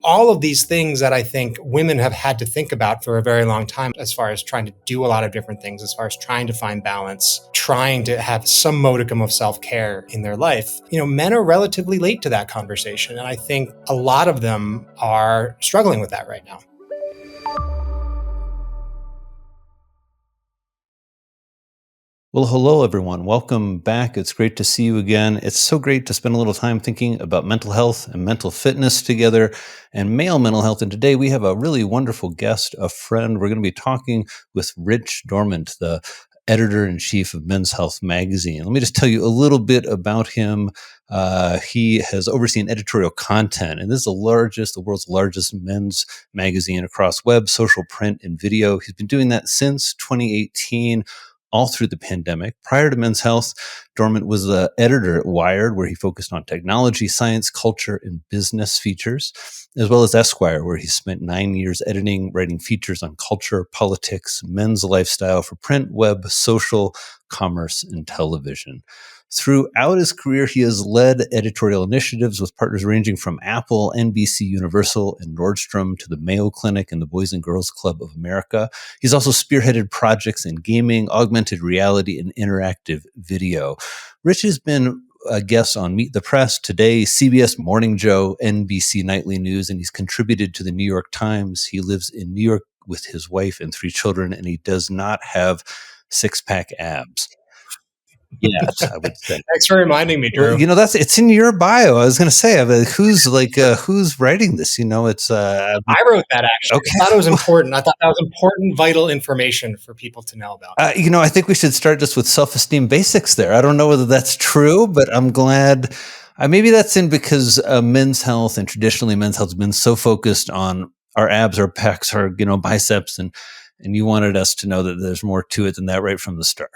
all of these things that I think women have had to think about for a very long time, as far as trying to do a lot of different things, as far as trying to find balance, trying to have some modicum of self-care in their life. Men are relatively late to that conversation. And I think a lot of them are struggling with that right now. Well, hello, everyone. Welcome back. It's great to see you again. It's so great to spend a little time thinking about mental health and mental fitness together and male mental health. And today we have a really wonderful guest, a friend. We're going to be talking with Rich Dorment, the editor-in-chief of Men's Health magazine. Let me just tell you a little bit about him. He has overseen editorial content, and this is the world's largest men's magazine across web, social, print, and video. He's been doing that since 2018. All through the pandemic. Prior to Men's Health, Dorment was the editor at Wired, where he focused on technology, science, culture, and business features, as well as Esquire, where he spent 9 years writing features on culture, politics, men's lifestyle for print, web, social, commerce, and television. Throughout his career, he has led editorial initiatives with partners ranging from Apple, NBC Universal, and Nordstrom to the Mayo Clinic and the Boys and Girls Club of America. He's also spearheaded projects in gaming, augmented reality, and interactive video. Rich has been a guest on Meet the Press, Today, CBS Morning Joe, NBC Nightly News, and he's contributed to the New York Times. He lives in New York with his wife and 3 children, and he does not have six-pack abs. Yet, I would say. Thanks for reminding me, Drew. Well, it's in your bio. I was going to say, who's writing this? It's. I wrote that actually. Okay. I thought it was important. I thought that was important, vital information for people to know about. I think we should start just with self-esteem basics there. I don't know whether that's true, but I'm glad. Maybe that's in because Men's Health and traditionally Men's Health has been so focused on our abs, our pecs, our biceps, and you wanted us to know that there's more to it than that right from the start.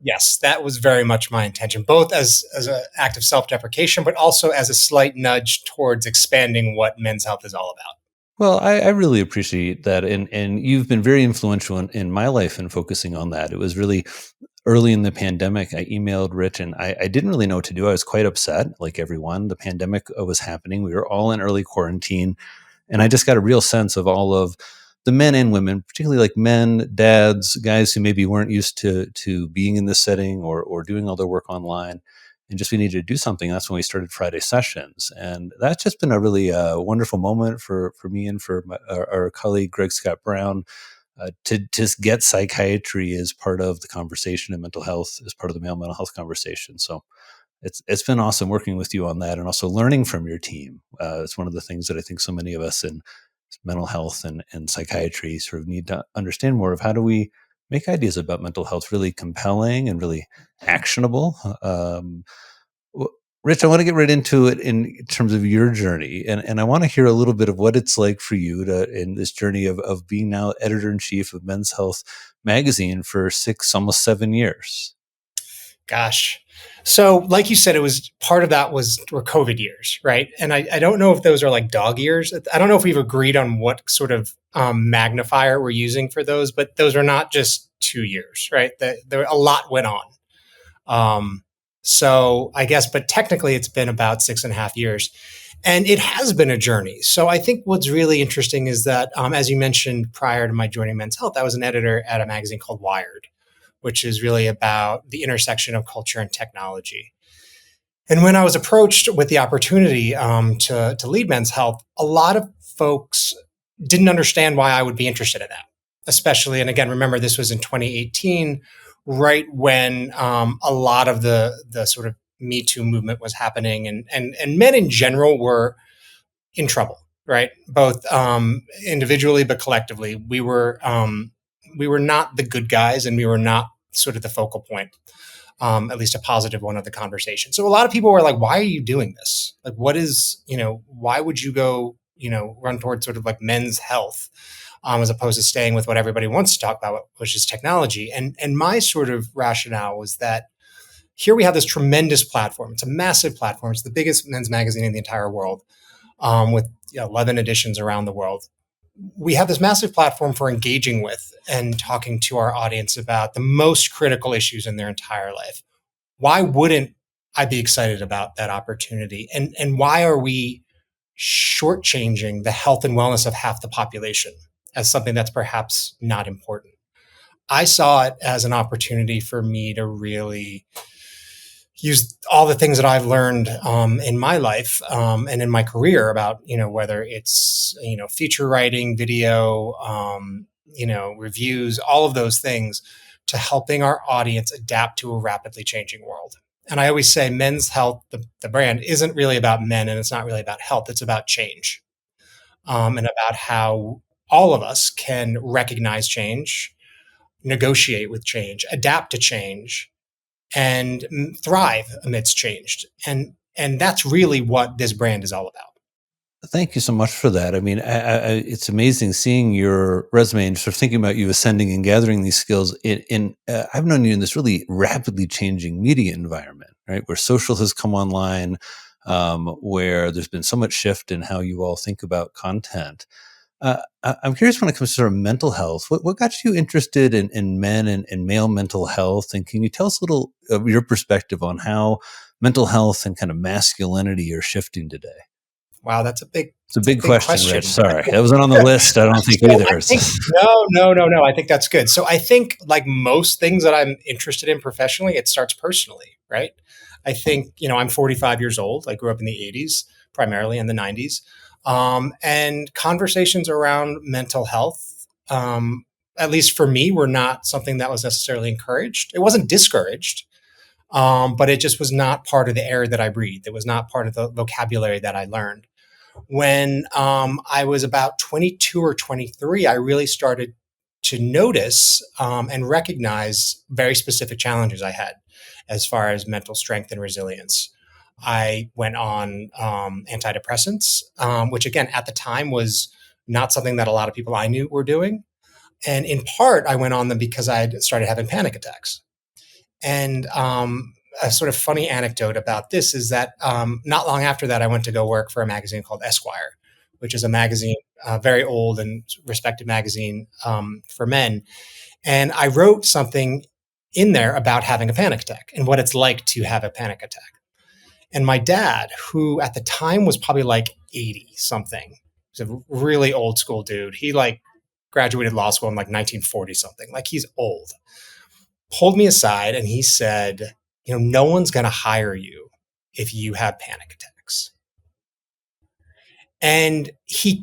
Yes, that was very much my intention, both as an act of self-deprecation, but also as a slight nudge towards expanding what Men's Health is all about. Well, I really appreciate that. And you've been very influential in my life in focusing on that. It was really early in the pandemic. I emailed Rich and I didn't really know what to do. I was quite upset, like everyone. The pandemic was happening. We were all in early quarantine. And I just got a real sense of all of the men and women, particularly like men, dads, guys who maybe weren't used to being in this setting or doing all their work online, and just we needed to do something. That's when we started Friday sessions, and that's just been a really wonderful moment for me and for our colleague Greg Scott Brown to just get psychiatry as part of the conversation and mental health as part of the male mental health conversation. So it's been awesome working with you on that, and also learning from your team. It's one of the things that I think so many of us in mental health and psychiatry sort of need to understand more of. How do we make ideas about mental health really compelling and really actionable? Rich, I want to get right into it in terms of your journey. And I want to hear a little bit of what it's like for you in this journey of being now editor-in-chief of Men's Health magazine for 6, almost 7 years. Gosh. So like you said, part of that were COVID years, right? And I don't know if those are like dog years. I don't know if we've agreed on what sort of magnifier we're using for those, but those are not just 2 years, right? A lot went on. So I guess, but technically it's been about 6.5 years. And it has been a journey. So I think what's really interesting is that, as you mentioned, prior to my joining Men's Health, I was an editor at a magazine called Wired, which is really about the intersection of culture and technology. And when I was approached with the opportunity to lead Men's Health, a lot of folks didn't understand why I would be interested in that, especially, and again, remember, this was in 2018, right when a lot of the sort of Me Too movement was happening, and men in general were in trouble, right? Both individually, but collectively. We were not the good guys, and we were not sort of the focal point, at least a positive one of the conversation. So a lot of people were like, why are you doing this? Like, why would you go, run towards sort of like men's health, as opposed to staying with what everybody wants to talk about, which is technology. And my sort of rationale was that here we have this tremendous platform. It's a massive platform. It's the biggest men's magazine in the entire world, with 11 editions around the world. We have this massive platform for engaging with and talking to our audience about the most critical issues in their entire life. Why wouldn't I be excited about that opportunity? And why are we shortchanging the health and wellness of half the population as something that's perhaps not important. I saw it as an opportunity for me to really use all the things that I've learned in my life and in my career about, whether it's, feature writing, video, reviews, all of those things to helping our audience adapt to a rapidly changing world. And I always say Men's Health, the brand, isn't really about men and it's not really about health. It's about change and about how all of us can recognize change, negotiate with change, adapt to change, and thrive amidst change. And that's really what this brand is all about. Thank you so much for that. I mean, it's amazing seeing your resume and sort of thinking about you ascending and gathering these skills. I've known you in this really rapidly changing media environment, right, where social has come online, where there's been so much shift in how you all think about content. I'm curious when it comes to sort of mental health, what got you interested in men and male mental health? And can you tell us a little of your perspective on how mental health and kind of masculinity are shifting today? Wow, it's a big question, Rich. Sorry, think, that wasn't on the list. I don't think so either. No. I think that's good. So I think, like most things that I'm interested in professionally, it starts personally, right? I think, I'm 45 years old. I grew up in the 80s, primarily in the 90s. And conversations around mental health, at least for me, were not something that was necessarily encouraged. It wasn't discouraged, but it just was not part of the air that I breathed. It was not part of the vocabulary that I learned. When I was about 22 or 23, I really started to notice and recognize very specific challenges I had as far as mental strength and resilience. I went on antidepressants, which again, at the time was not something that a lot of people I knew were doing. And in part, I went on them because I had started having panic attacks. And a sort of funny anecdote about this is that not long after that, I went to go work for a magazine called Esquire, which is a magazine, very old and respected magazine for men. And I wrote something in there about having a panic attack and what it's like to have a panic attack. And my dad, who at the time was probably like 80 something, he's a really old school dude. He graduated law school in 1940 something. He's old. Pulled me aside and he said, no one's going to hire you if you have panic attacks. And he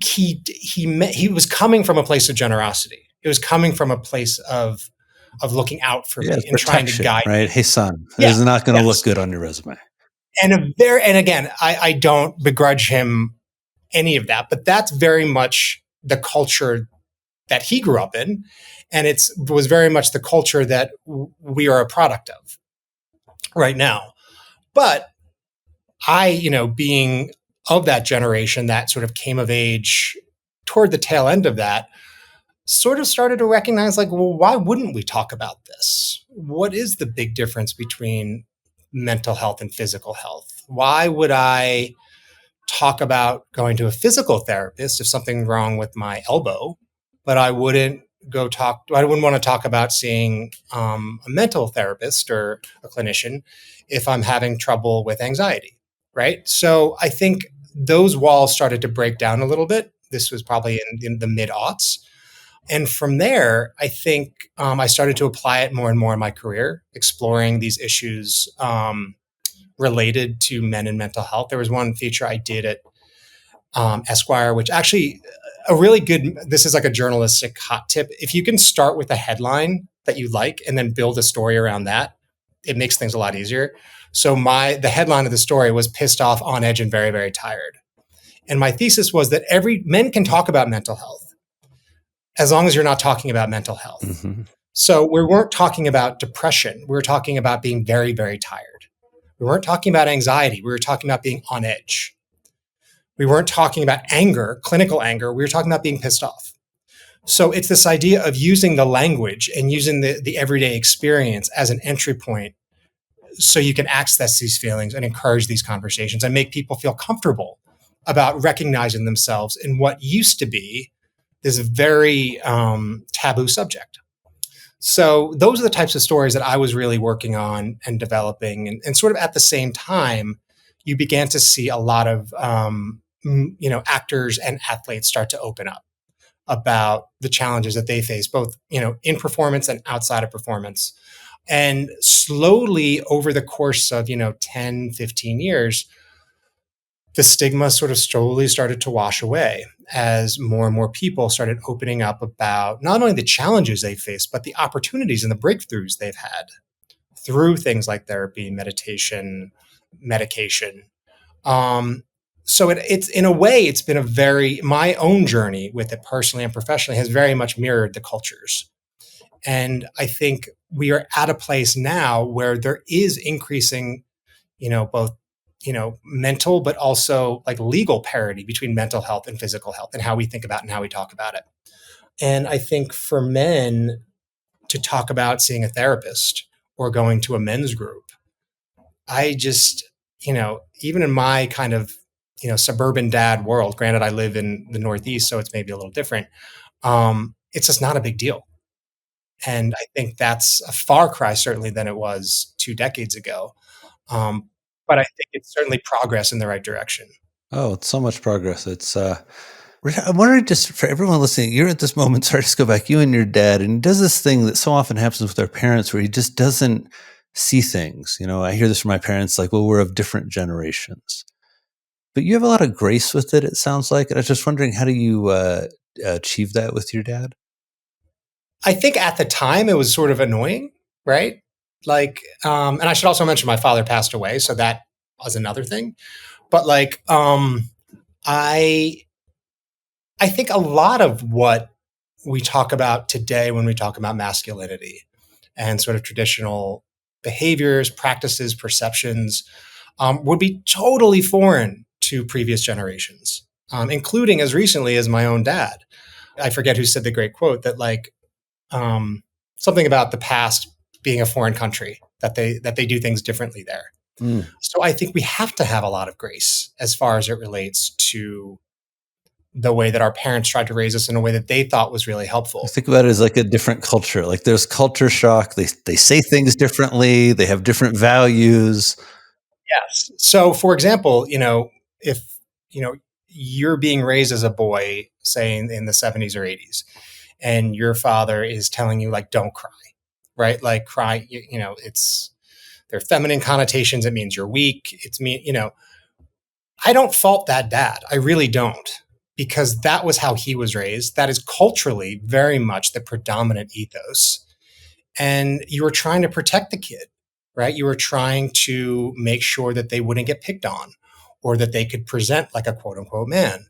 was coming from a place of generosity. It was coming from a place of looking out for me and trying to guide me. Right? Hey, son, this is not going to look good on your resume. And again, I don't begrudge him any of that, but that's very much the culture that he grew up in. And it was very much the culture that we are a product of right now. But I, being of that generation that sort of came of age toward the tail end of that, sort of started to recognize well, why wouldn't we talk about this? What is the big difference between mental health and physical health? Why would I talk about going to a physical therapist if something's wrong with my elbow, but I wouldn't I wouldn't want to talk about seeing a mental therapist or a clinician if I'm having trouble with anxiety, right? So I think those walls started to break down a little bit. This was probably in the mid-aughts. And from there, I think I started to apply it more and more in my career, exploring these issues related to men and mental health. There was one feature I did at Esquire, which actually this is like a journalistic hot tip. If you can start with a headline that you like and then build a story around that, it makes things a lot easier. So the headline of the story was "Pissed Off, On Edge, and Very, Very Tired." And my thesis was that men can talk about mental health as long as you're not talking about mental health. Mm-hmm. So we weren't talking about depression. We were talking about being very, very tired. We weren't talking about anxiety. We were talking about being on edge. We weren't talking about anger, clinical anger. We were talking about being pissed off. So it's this idea of using the language and using the everyday experience as an entry point so you can access these feelings and encourage these conversations and make people feel comfortable about recognizing themselves in what used to be this very taboo subject. So those are the types of stories that I was really working on and developing. And sort of at the same time, you began to see a lot of actors and athletes start to open up about the challenges that they face, both, in performance and outside of performance. And slowly over the course of, 10, 15 years, the stigma sort of slowly started to wash away as more and more people started opening up about not only the challenges they face, but the opportunities and the breakthroughs they've had through things like therapy, meditation, medication. Um, so it's in a way, it's been my own journey with it personally and professionally has very much mirrored the cultures. And I think we are at a place now where there is increasing, both, mental, but also like legal parity between mental health and physical health and how we think about it and how we talk about it. And I think for men to talk about seeing a therapist or going to a men's group, I just, even in my kind of, suburban dad world, granted, I live in the Northeast, so it's maybe a little different. It's just not a big deal. And I think that's a far cry, certainly, than it was 2 decades ago. Um, but I think it's certainly progress in the right direction. Oh, it's so much progress. I'm wondering, just for everyone listening, you're at this moment, sorry to just go back, you and your dad, and he does this thing that so often happens with our parents where he just doesn't see things. I hear this from my parents, like, well, we're of different generations. But you have a lot of grace with it, it sounds like. And I was just wondering, how do you achieve that with your dad? I think at the time it was sort of annoying, right? Like, and I should also mention my father passed away, so that was another thing. But like, I think a lot of what we talk about today when we talk about masculinity and sort of traditional behaviors, practices, perceptions would be totally foreign to previous generations, including as recently as my own dad. I forget who said the great quote that like something about the past being a foreign country, that they do things differently there. So I think we have to have a lot of grace as far as it relates to the way that our parents tried to raise us in a way that they thought was really helpful. I think about it as like a different culture. Like there's culture shock. They say things differently. They have different values. Yes. So, for example, if you're being raised as a boy, say in the 70s or 80s, and your father is telling you like, don't cry, right? Like cry, it's there are feminine connotations. It means you're weak. I don't fault that dad. I really don't, because that was how he was raised. That is culturally very much the predominant ethos. And you were trying to protect the kid, right? You were trying to make sure that they wouldn't get picked on or that they could present like a quote unquote man.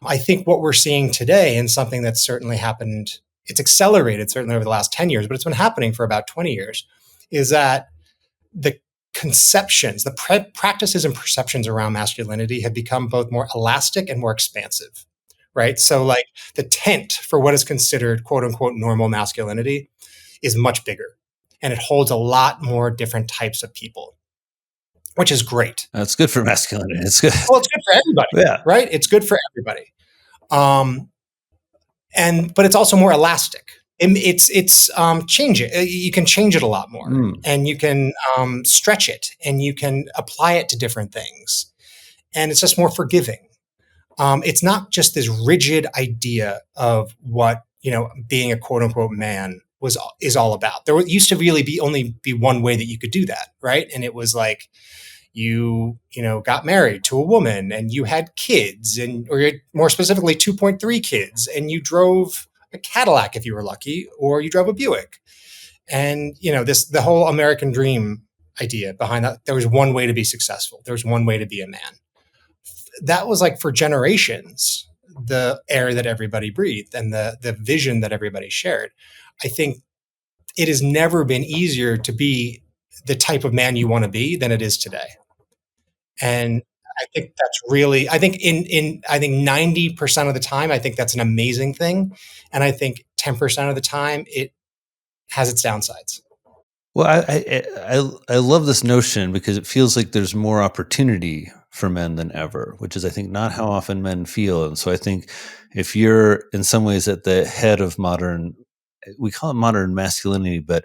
I think what we're seeing today, and something that's certainly happened, it's accelerated certainly over the last 10 years, but it's been happening for about 20 years, is that the conceptions, the practices and perceptions around masculinity have become both more elastic and more expansive, right? So, like the tent for what is considered quote unquote normal masculinity is much bigger, and it holds a lot more different types of people, which is great. It's good for masculinity. It's good. Well, it's good for everybody, Yeah. right? It's good for everybody. But it's also more elastic. It's change it. You can change it a lot more, and you can stretch it, and you can apply it to different things, and it's just more forgiving. It's not just this rigid idea of what being a quote unquote man is all about. There used to really only be one way that you could do that, right? And it was like you got married to a woman and you had kids, or more specifically 2.3 kids, and you drove a Cadillac if you were lucky, or you drove a Buick. And the whole American dream idea behind that, there was one way to be successful. There was one way to be a man. That was like for generations the air that everybody breathed and the vision that everybody shared. I think it has never been easier to be the type of man you want to be than it is today. And I think that's really, I think I think 90% of the time, I think that's an amazing thing. And I think 10% of the time it has its downsides. Well, I love this notion because it feels like there's more opportunity for men than ever, which is, I think, not how often men feel. And so I think if you're in some ways at the head of modern we call it modern masculinity, but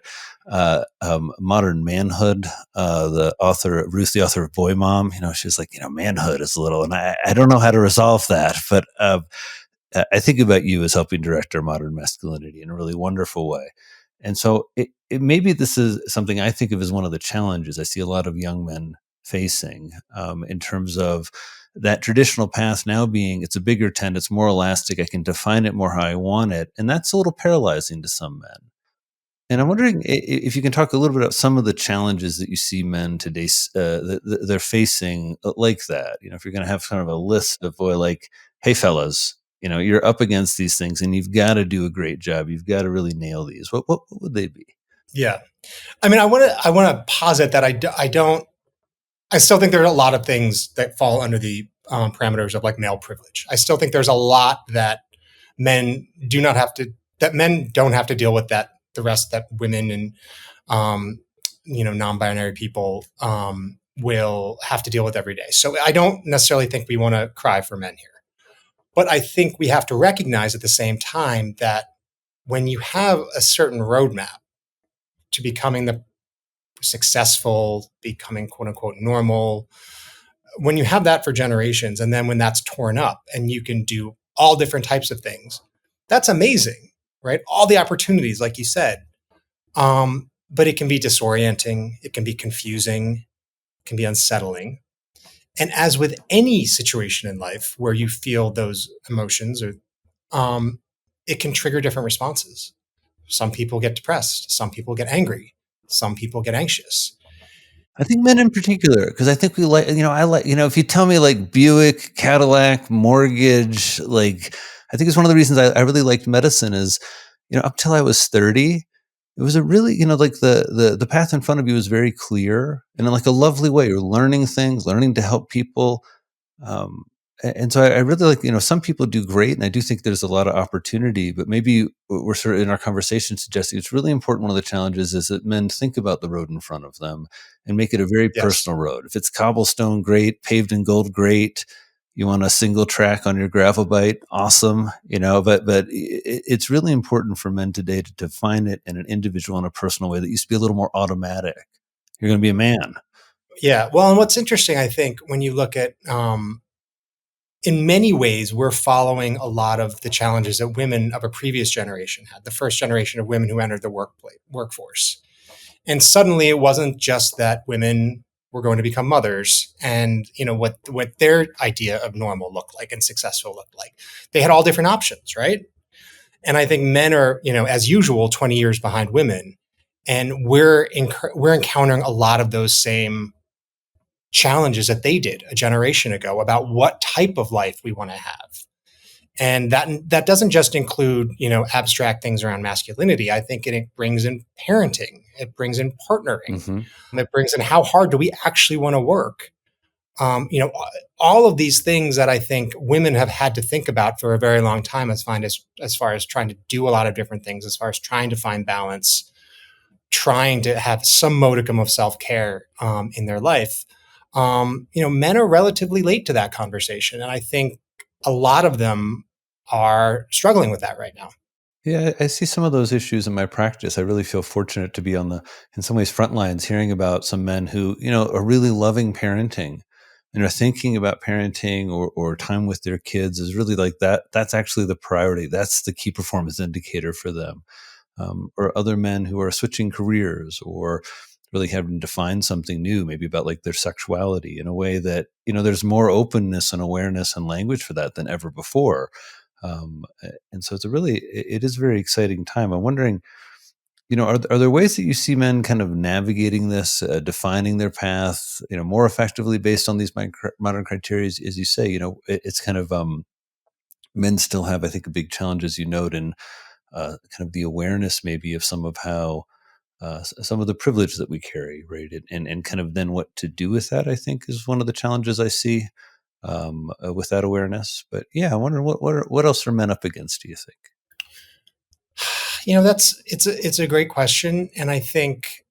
modern manhood. The author, Ruth, the author of Boy Mom, she's like, manhood is a little, and I don't know how to resolve that, but I think about you as helping direct our modern masculinity in a really wonderful way. And so maybe this is something I think of as one of the challenges I see a lot of young men facing, in terms of that traditional path now being it's a bigger tent, it's more elastic, I can define it more how I want it. And that's a little paralyzing to some men. And I'm wondering if you can talk a little bit about some of the challenges that you see men today that they're facing, like that. If you're going to have kind of a list of, boy, like, hey, fellas, you're up against these things and you've got to do a great job. You've got to really nail these. What would they be? Yeah. I mean, I want to posit that I don't, I still think there are a lot of things that fall under the parameters of like male privilege. I still think there's a lot that men do not have to, that men don't have to deal with, that the rest that women and, um, non-binary people will have to deal with every day. So I don't necessarily think we want to cry for men here. But I think we have to recognize at the same time that when you have a certain roadmap to becoming the successful, becoming quote unquote normal, when you have that for generations, and then when that's torn up and you can do all different types of things, that's amazing, right? All the opportunities, like you said. But it can be disorienting, it can be confusing, it can be unsettling. And as with any situation in life where you feel those emotions, or it can trigger different responses. Some people get depressed, some people get angry, some people get anxious. I think men in particular, because I think we like, I like, if you tell me like Buick, Cadillac, mortgage, like, I think it's one of the reasons I really liked medicine is, up till I was 30, it was a really, like the path in front of you was very clear and in like a lovely way. You're learning things, learning to help people. Um, and so I really like, some people do great, and I do think there's a lot of opportunity, but maybe we're sort of in our conversation suggesting it's really important. One of the challenges is that men think about the road in front of them and make it a very Yes. personal road. If it's cobblestone, great. Paved in gold, great. You want a single track on your gravel bike, awesome. But it's really important for men today to define it in an individual and a personal way that used to be a little more automatic. You're going to be a man. Yeah. Well, and what's interesting, I think, when you look at, in many ways, we're following a lot of the challenges that women of a previous generation had, the first generation of women who entered the workforce. And suddenly it wasn't just that women were going to become mothers and what their idea of normal looked like and successful looked like. They had all different options, right? And I think men are, as usual, 20 years behind women. And we're encountering a lot of those same challenges that they did a generation ago about what type of life we want to have. And that doesn't just include, abstract things around masculinity. I think it brings in parenting, it brings in partnering, Mm-hmm. it brings in how hard do we actually want to work. All of these things that I think women have had to think about for a very long time, as far as trying to do a lot of different things, as far as trying to find balance, trying to have some modicum of self-care in their life. Men are relatively late to that conversation. And I think a lot of them are struggling with that right now. Yeah, I see some of those issues in my practice. I really feel fortunate to be in some ways, front lines, hearing about some men who, are really loving parenting and are thinking about parenting or time with their kids is really like that. That's actually the priority. That's the key performance indicator for them. Or other men who are switching careers or really having to find something new, maybe about like their sexuality in a way that, there's more openness and awareness and language for that than ever before. And so it is a very exciting time. I'm wondering, are there ways that you see men kind of navigating this, defining their path, more effectively based on these modern criteria? As you say, it's kind of, men still have, I think, a big challenge, as you note, in kind of the awareness maybe of some of how, some of the privilege that we carry, right? And kind of then what to do with that, I think, is one of the challenges I see, with that awareness. But yeah, I wonder what else are men up against, do you think? It's a great question. And I think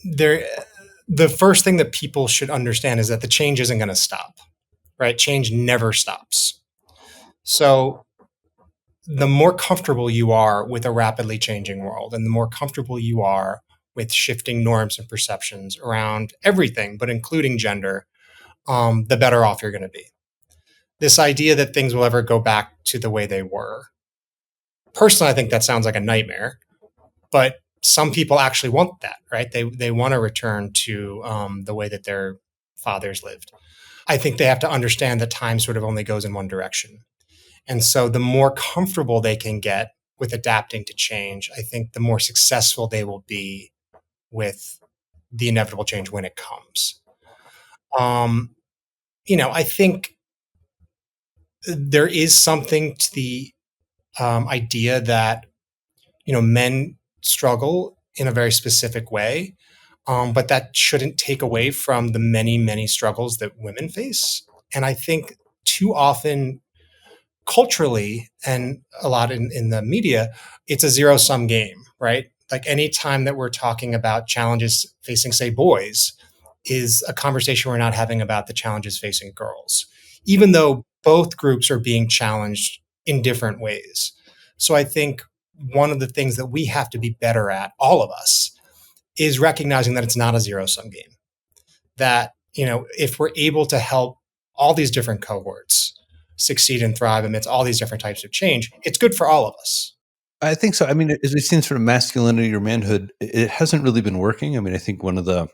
there, the first thing that people should understand is that the change isn't going to stop, right? Change never stops. So the more comfortable you are with a rapidly changing world and the more comfortable you are with shifting norms and perceptions around everything, but including gender, the better off you're going to be. This idea that things will ever go back to the way they were. Personally, I think that sounds like a nightmare, but some people actually want that, right? They want to return to the way that their fathers lived. I think they have to understand that time sort of only goes in one direction. And so the more comfortable they can get with adapting to change, I think the more successful they will be with the inevitable change when it comes. Um, I think there is something to the idea that, men struggle in a very specific way, but that shouldn't take away from the many, many struggles that women face. And I think too often culturally and a lot in the media, it's a zero sum game, right? Like any time that we're talking about challenges facing, say, boys, is a conversation we're not having about the challenges facing girls, even though both groups are being challenged in different ways. So I think one of the things that we have to be better at, all of us, is recognizing that it's not a zero sum game. That, if we're able to help all these different cohorts succeed and thrive amidst all these different types of change, it's good for all of us. I think so. I mean, as we've seen sort of masculinity or manhood, it hasn't really been working. I mean, I think one of the,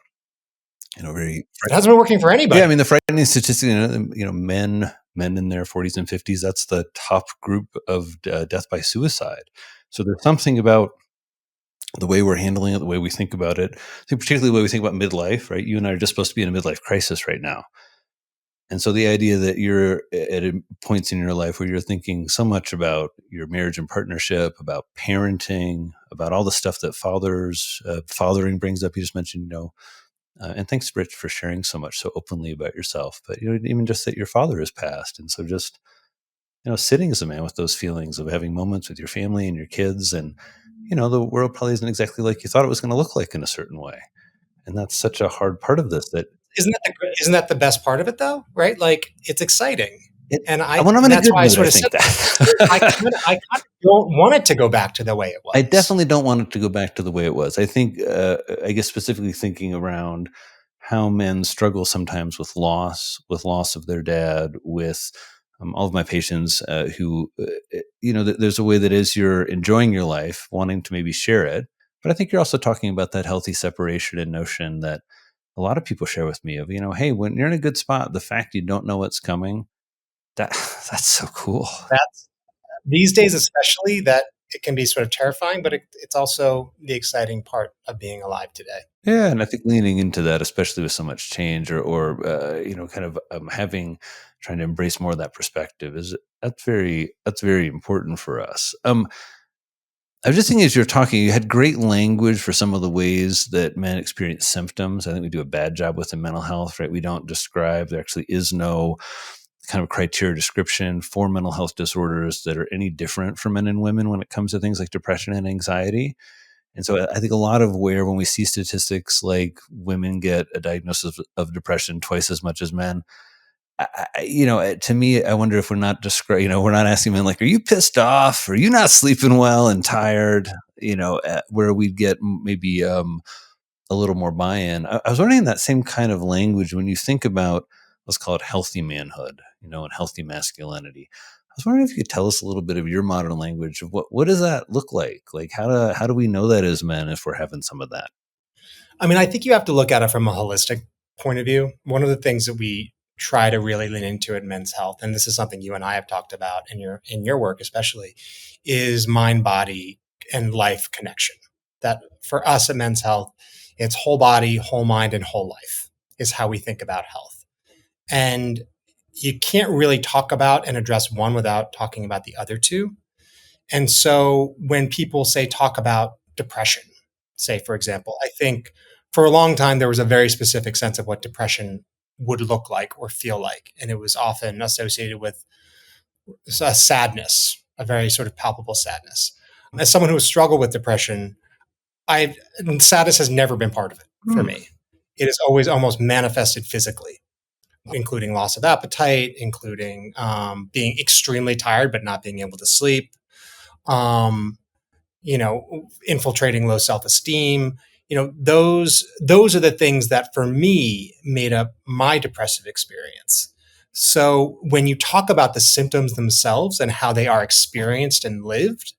very It hasn't been working for yeah, I anybody. mean, the frightening statistic, men in their 40s and 50s, that's the top group of death by suicide. So there's something about the way we're handling it, the way we think about it. I think particularly the way we think about midlife, right? You and I are just supposed to be in a midlife crisis right now. And so the idea that you're at points in your life where you're thinking so much about your marriage and partnership, about parenting, about all the stuff that fathering brings up. You just mentioned, and thanks, Rich, for sharing so much so openly about yourself. But even just that your father has passed, and so just sitting as a man with those feelings of having moments with your family and your kids, and the world probably isn't exactly like you thought it was going to look like in a certain way, and that's such a hard part of this. That Isn't that the best part of it though? Right? Like it's exciting. it, And when I'm and in a that's good why I mood, I sort of said think that. I kind of don't want it to go back to the way it I was. definitely don't want it to go back to the way it was. I think, I guess, specifically thinking around how men struggle sometimes with loss of their dad, with all of my patients who, there's a way that is you're enjoying your life, wanting to maybe share it. But I think you're also talking about that healthy separation and notion that a lot of people share with me of, hey, when you're in a good spot, the fact you don't know what's coming, that that's so cool. That's these days especially that it can be sort of terrifying, but it's also the exciting part of being alive today. Yeah, and I think leaning into that, especially with so much change, or kind of trying to embrace more of that perspective, is that's very important for us. I was just thinking as you're talking, you had great language for some of the ways that men experience symptoms. I think we do a bad job with the mental health, right? We don't describe. There actually is no kind of criteria description for mental health disorders that are any different for men and women when it comes to things like depression and anxiety. And so I think a lot of where when we see statistics like women get a diagnosis of depression twice as much as men, to me, I wonder if we're not we're not asking men like, are you pissed off? Are you not sleeping well and tired? Where we'd get maybe a little more buy-in. I was wondering that same kind of language when you think about, let's call it healthy manhood, and healthy masculinity. I was wondering if you could tell us a little bit of your modern language of what does that look like? Like how do we know that as men if we're having some of that? I mean, I think you have to look at it from a holistic point of view. One of the things that we try to really lean into in men's health, and this is something you and I have talked about in your work especially, is mind body and life connection. That for us at Men's Health, it's whole body, whole mind, and whole life is how we think about health. And you can't really talk about and address one without talking about the other two. And so when people say talk about depression, say, for example, I think for a long time there was a very specific sense of what depression would look like or feel like. And it was often associated with a sadness, a very sort of palpable sadness. As someone who has struggled with depression, I sadness has never been part of it for Hmm. me. It is always almost manifested physically, including loss of appetite, including being extremely tired but not being able to sleep, um, infiltrating low self-esteem. Those are the things that for me made up my depressive experience. So when you talk about the symptoms themselves and how they are experienced and lived,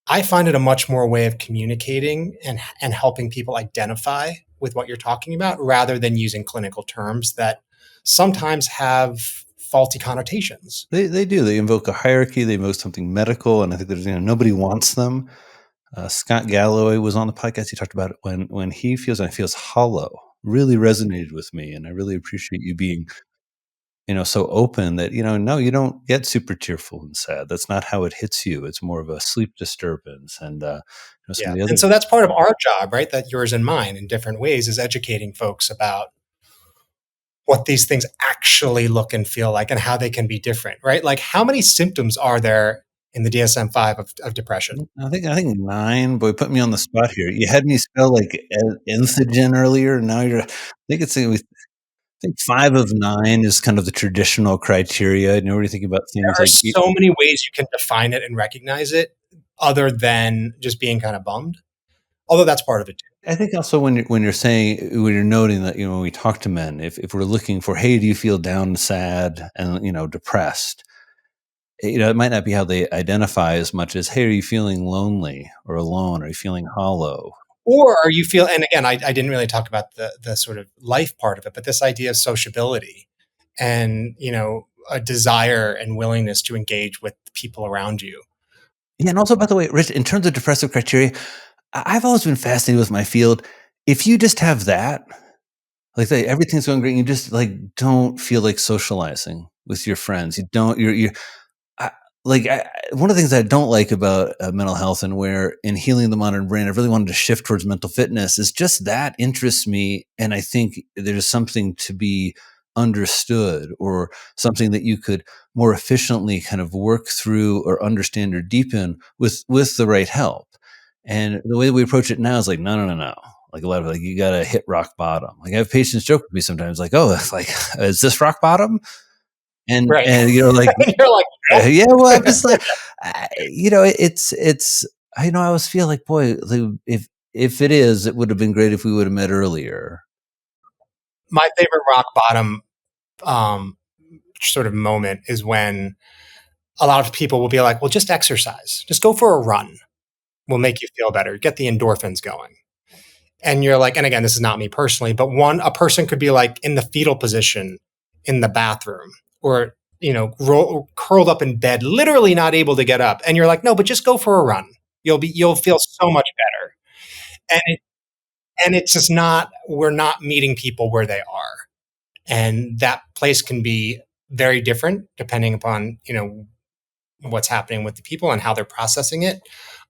I find it a much more way of communicating and helping people identify with what you're talking about rather than using clinical terms that sometimes have faulty connotations. They do. They invoke a hierarchy. They invoke something medical, and I think there's nobody wants them. Scott Galloway was on the podcast. He talked about it when he feels and feels hollow. Really resonated with me, and I really appreciate you being so open that no, you don't get super tearful and sad. That's not how it hits you. It's more of a sleep disturbance, and some Yeah. of the other. And so that's part of our job, right? That yours and mine in different ways is educating folks about what these things actually look and feel like and how they can be different, right? Like how many symptoms are there in the DSM-5 of depression? I think 9. Boy, put me on the spot here. You had me spell like enthogen earlier. Now I think I think 5 of 9 is kind of the traditional criteria. When you think about There things are like so many ways you can define it and recognize it other than just being kind of bummed. Although that's part of it too. I think also when you're noting that when we talk to men, if we're looking for, hey, do you feel down, sad, and depressed? It might not be how they identify as much as, hey, are you feeling lonely or alone? Are you feeling hollow? Or are you feel, and again, I didn't really talk about the sort of life part of it, but this idea of sociability and, a desire and willingness to engage with people around you. Yeah, and also, by the way, Rich, in terms of depressive criteria, I've always been fascinated with my field. If you just have that, like say everything's going great, and you just like don't feel like socializing with your friends. You don't. You're I, one of the things I don't like about mental health and where in healing the modern brain, I've really wanted to shift towards mental fitness is just that interests me. And I think there's something to be understood or something that you could more efficiently kind of work through or understand or deepen with the right help. And the way that we approach it now is like, no, no, no, no. Like a lot of you got to hit rock bottom. Like I have patients joke with me sometimes like, oh, it's like, is this rock bottom? Right. And like You're like, nope. yeah, well, I'm just like, it's. I always feel like, boy, if it is, it would have been great if we would have met earlier. My favorite rock bottom um, sort of moment is when a lot of people will be like, well, just exercise, just go for a run will make you feel better, get the endorphins going. And you're like, and again, this is not me personally, but a person could be like in the fetal position in the bathroom or, curled up in bed, literally not able to get up. And you're like, no, but just go for a run. You'll feel so much better. And it's just not, we're not meeting people where they are. And that place can be very different depending upon, what's happening with the people and how they're processing it,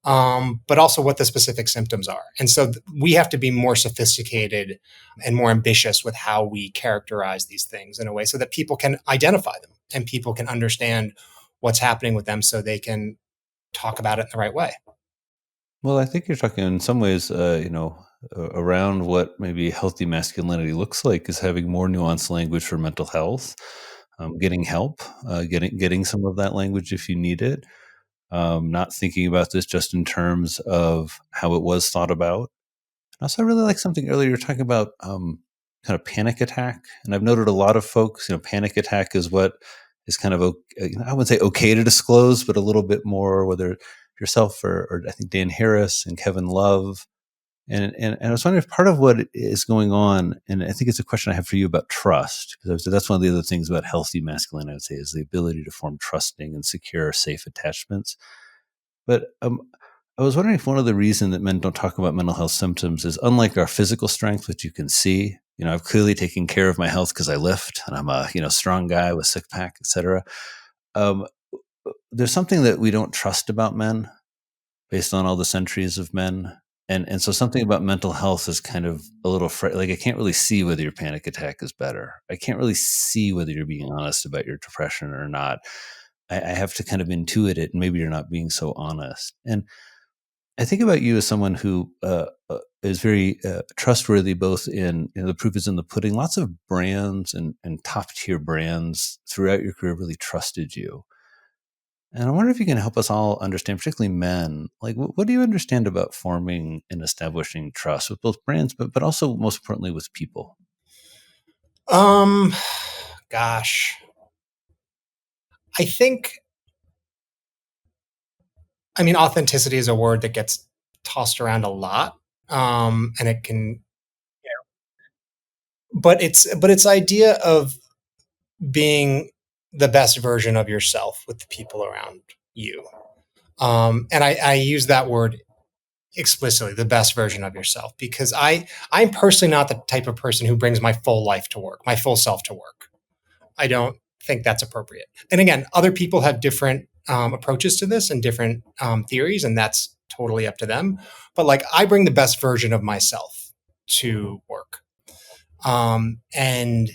but also what the specific symptoms are. And so we have to be more sophisticated and more ambitious with how we characterize these things in a way so that people can identify them and people can understand what's happening with them so they can talk about it in the right way. Well, I think you're talking in some ways, around what maybe healthy masculinity looks like is having more nuanced language for mental health, getting help, getting some of that language if you need it. Not thinking about this just in terms of how it was thought about. Also, I really like something earlier. You're talking about kind of panic attack, and I've noted a lot of folks. Panic attack is what is kind of I wouldn't say okay to disclose, but a little bit more. Whether yourself or I think Dan Harris and Kevin Love, and I was wondering if part of what is going on, and I think it's a question I have for you about trust, because that's one of the other things about healthy masculine. I would say is the ability to form trusting and secure, safe attachments. But I was wondering if one of the reasons that men don't talk about mental health symptoms is unlike our physical strength, which you can see. I've clearly taken care of my health because I lift, and I'm a strong guy with six pack, etc. Um, there's something that we don't trust about men, based on all the centuries of men, and so something about mental health is kind of a little like I can't really see whether your panic attack is better. I can't really see whether you're being honest about your depression or not. I have to kind of intuit it, and maybe you're not being so honest. And I think about you as someone who is very trustworthy, both in the proof is in the pudding. Lots of brands and top tier brands throughout your career really trusted you. And I wonder if you can help us all understand, particularly men, like what do you understand about forming and establishing trust with both brands, but also most importantly with people? Um, gosh, I think, I mean, authenticity is a word that gets tossed around a lot. And it can, but it's idea of being the best version of yourself with the people around you. And I use that word explicitly, the best version of yourself, because I'm personally not the type of person who brings my full life to work, my full self to work. I don't think that's appropriate. And again, other people have different approaches to this and different theories, and that's totally up to them. But like, I bring the best version of myself to work, and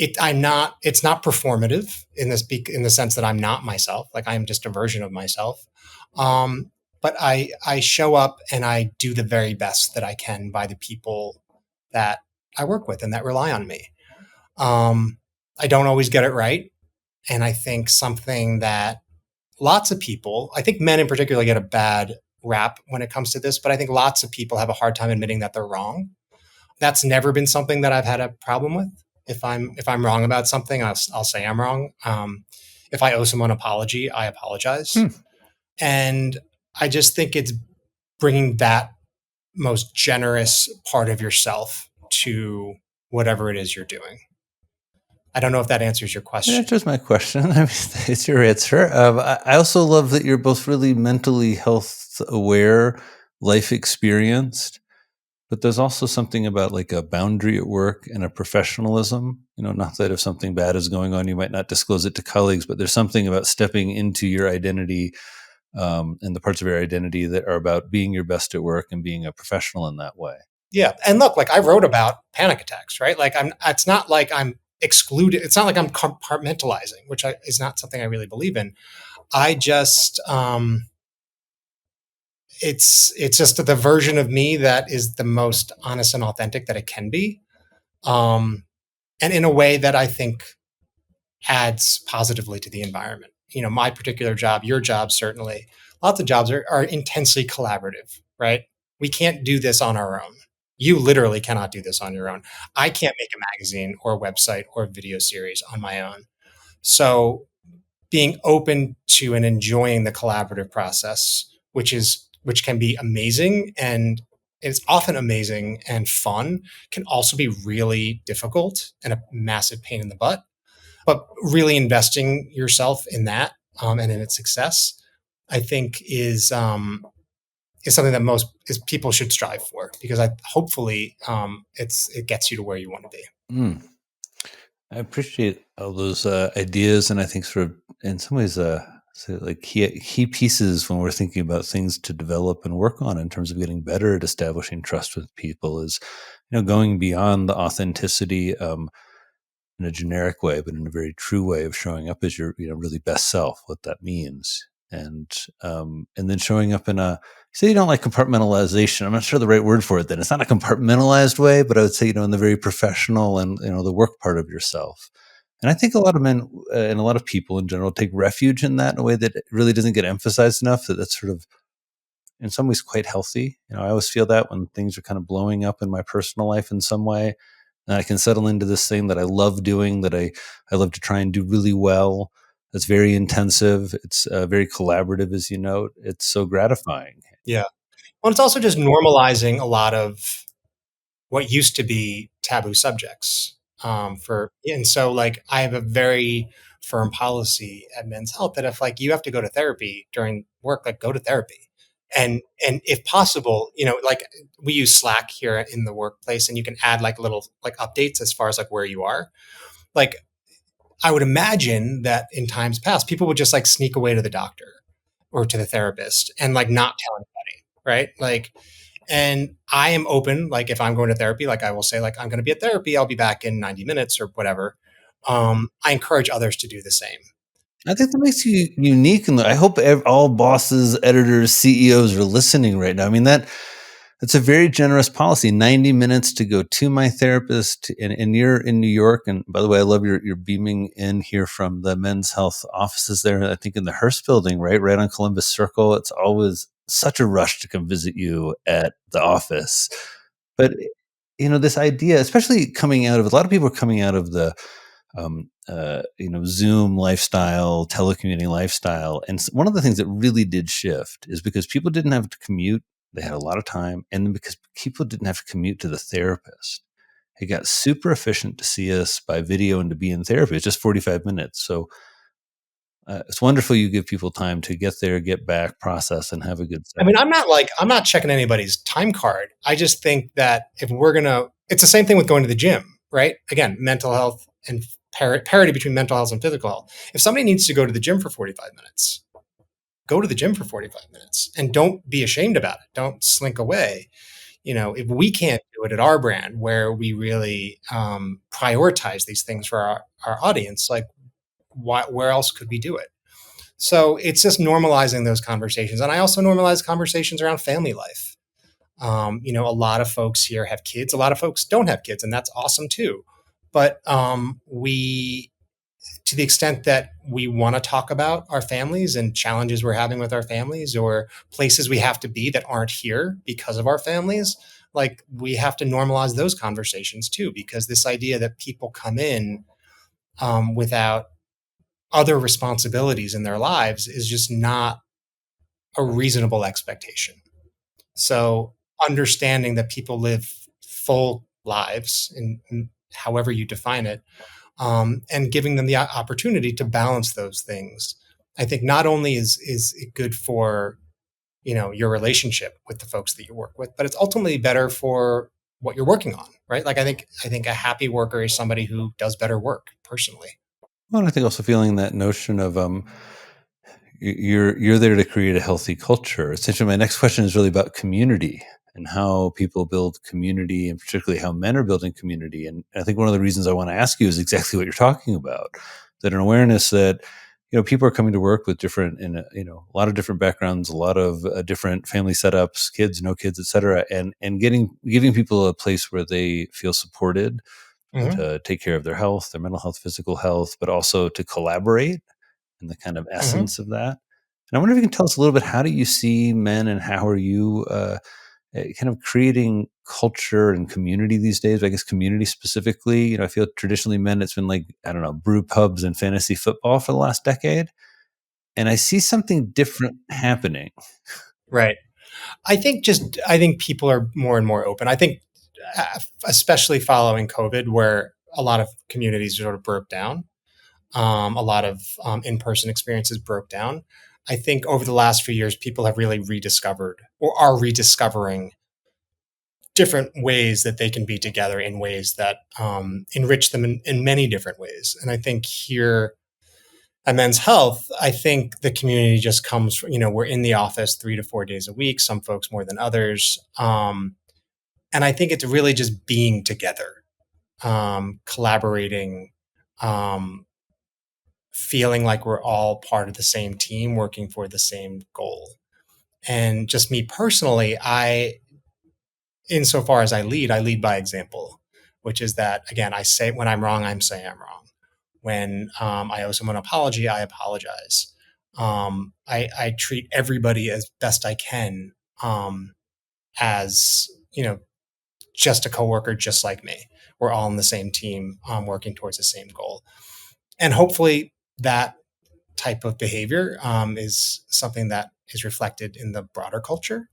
it's not performative in the sense that I'm not myself. Like, I'm just a version of myself. Um, but I show up and I do the very best that I can by the people that I work with and that rely on me. Um, I don't always get it right. And I think something that lots of people, I think men in particular, get a bad rap when it comes to this, but I think lots of people have a hard time admitting that they're wrong. That's never been something that I've had a problem with. If I'm wrong about something, I'll say I'm wrong. If I owe someone an apology, I apologize. Hmm. And I just think it's bringing that most generous part of yourself to whatever it is you're doing. I don't know if that answers your That question. answers my question. I mean, it's your answer. I also love that you're both really mentally health aware, life experienced. But there's also something about like a boundary at work and a professionalism. Not that if something bad is going on, you might not disclose it to colleagues, but there's something about stepping into your identity and the parts of your identity that are about being your best at work and being a professional in that way. Yeah. And look, like, I wrote about panic attacks, right? Like, it's not like I'm excluded. It's not like I'm compartmentalizing, is not something I really believe in. I just, it's just the version of me that is the most honest and authentic that it can be. Um, and in a way that I think adds positively to the environment. My particular job, your job, certainly, lots of jobs are intensely collaborative, right? We can't do this on our own. You literally cannot do this on your own. I can't make a magazine or a website or a video series on my own. So being open to and enjoying the collaborative process, which can be amazing, and it's often amazing and fun, can also be really difficult and a massive pain in the butt. But really investing yourself in that, and in its success, I think is something that most is people should strive for, because I hopefully it gets you to where you want to be. Mm. I appreciate all those ideas, and I think sort of in some ways, like key pieces when we're thinking about things to develop and work on in terms of getting better at establishing trust with people is, going beyond the authenticity in a generic way, but in a very true way of showing up as your, really best self. What that means, and then showing up in a say you don't like compartmentalization. I'm not sure the right word for it. Then it's not a compartmentalized way, but I would say in the very professional and the work part of yourself. And I think a lot of men and a lot of people in general take refuge in that in a way that really doesn't get emphasized enough. That's sort of in some ways quite healthy. I always feel that when things are kind of blowing up in my personal life in some way, and I can settle into this thing that I love doing, that I love to try and do really well. It's very intensive. It's very collaborative, as you note. It's so gratifying. Yeah. Well, it's also just normalizing a lot of what used to be taboo subjects. And so, like, I have a very firm policy at Men's Health that if, like, you have to go to therapy during work, like, go to therapy. And if possible, like, we use Slack here in the workplace, and you can add like little like updates as far as like where you are. Like, I would imagine that in times past, people would just like sneak away to the doctor or to the therapist and like not tell anybody, right? Like, and I am open. Like, if I'm going to therapy, like, I will say, like, I'm going to be at therapy. I'll be back in 90 minutes or whatever. I encourage others to do the same. I think that makes you unique, and I hope all bosses, editors, CEOs are listening right now. I mean It's a very generous policy. 90 minutes to go to my therapist, and you're in New York. And by the way, I love your beaming in here from the Men's Health offices there. I think in the Hearst building, right on Columbus Circle. It's always such a rush to come visit you at the office. But this idea, especially coming out of a lot of people are coming out of the Zoom lifestyle, telecommuting lifestyle. And one of the things that really did shift is because people didn't have to commute. They had a lot of time. And then because people didn't have to commute to the therapist, it got super efficient to see us by video and to be in therapy. It's just 45 minutes. So it's wonderful you give people time to get there, get back, process, and have a good I session. mean, I'm not checking anybody's time card. I just think that if we're it's the same thing with going to the gym, right? Again, mental health and parity between mental health and physical health. If somebody needs to go to the gym for 45 minutes, go to the gym for 45 minutes and don't be ashamed about it. Don't slink away. If we can't do it at our brand where we really prioritize these things for our audience, like where else could we do it? So it's just normalizing those conversations. And I also normalize conversations around family life. A lot of folks here have kids, a lot of folks don't have kids, and that's awesome too. But to the extent that we want to talk about our families and challenges we're having with our families or places we have to be that aren't here because of our families, like we have to normalize those conversations too, because this idea that people come in without other responsibilities in their lives is just not a reasonable expectation. So understanding that people live full lives in however you define it, and giving them the opportunity to balance those things, I think not only is it good for your relationship with the folks that you work with, but it's ultimately better for what you're working on, right? Like I think a happy worker is somebody who does better work personally. Well, and I think also feeling that notion of you're there to create a healthy culture. Essentially, my next question is really about community and how people build community, and particularly how men are building community. And I think one of the reasons I want to ask you is exactly what you're talking about: that an awareness that people are coming to work with different, a lot of different backgrounds, a lot of different family setups, kids, no kids, etc., and giving people a place where they feel supported Mm-hmm. to take care of their health, their mental health, physical health, but also to collaborate and the kind of Mm-hmm. essence of that. And I wonder if you can tell us a little bit, how do you see men and how are you kind of creating culture and community these days? I guess community specifically, I feel traditionally men, it's been like, I don't know, brew pubs and fantasy football for the last decade. And I see something different happening. Right. I think people are more and more open. I think, especially following COVID, where a lot of communities sort of broke down, a lot of in-person experiences broke down. I think over the last few years, people have really rediscovered or are rediscovering different ways that they can be together in ways that enrich them in many different ways. And I think here at Men's Health, I think the community just comes from, we're in the office 3 to 4 days a week, some folks more than others. And I think it's really just being together, collaborating, um, feeling like we're all part of the same team working for the same goal. And just me personally, insofar as I lead by example, which is that, again, I say when I'm wrong, I'm saying I'm wrong. When I owe someone an apology, I apologize. I treat everybody as best I can, as, just a coworker, just like me. We're all on the same team, working towards the same goal. And hopefully that type of behavior is something that is reflected in the broader culture.